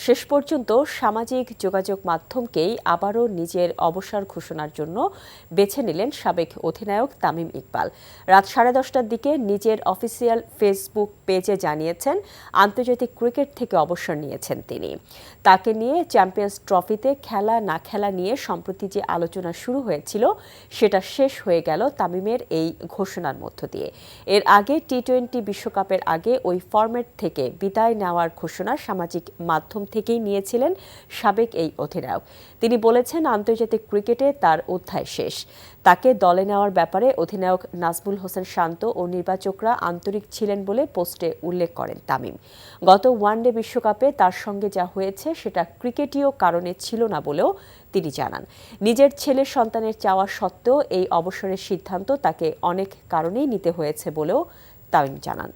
শেষ পর্যন্ত সামাজিক যোগাযোগ মাধ্যমকেই আবারও নিজের অবসর ঘোষণার জন্য বেছে নিলেন সাবেক অধিনায়ক তামিম ইকবাল। রাত 10:30টার দিকে নিজের অফিসিয়াল ফেসবুক পেজে জানিয়েছেন আন্তর্জাতিক ক্রিকেট থেকে অবসর নিয়েছেন তিনি। তাকে নিয়ে চ্যাম্পিয়ন্স ট্রফিতে খেলা না খেলা নিয়ে সম্প্রতি যে আলোচনা শুরু হয়েছিল সেটা শেষ হয়ে গেল তামিমের এই ঘোষণার মধ্য দিয়ে। এর আগে টি-20 বিশ্বকাপের আগে ওই ফরম্যাট থেকে বিদায় নেওয়ার ঘোষণা সামাজিক মাধ্যম থেকেই নিয়েছিলেন সাবেক এই অধিনায়ক। তিনি বলেছেন আন্তর্জাতিক ক্রিকেটে তার অধ্যায় শেষ। তাকে দলে নেওয়ার ব্যাপারে অধিনায়ক নাজমুল হোসেন শান্ত ও নির্বাচকরা আন্তরিক ছিলেন বলে পোস্টে উল্লেখ করেন তামিম। গত ওয়ানডে বিশ্বকাপে তার সঙ্গে যা হয়েছে সেটা ক্রিকেটীয় কারণে ছিল না বলেও তিনি জানান। নিজের ছেলে সন্তানের চাওয়া সত্ত্বেও এই অবসরের সিদ্ধান্ত তাকে অনেক কারণেই নিতে হয়েছে বলেও তামিম জানান।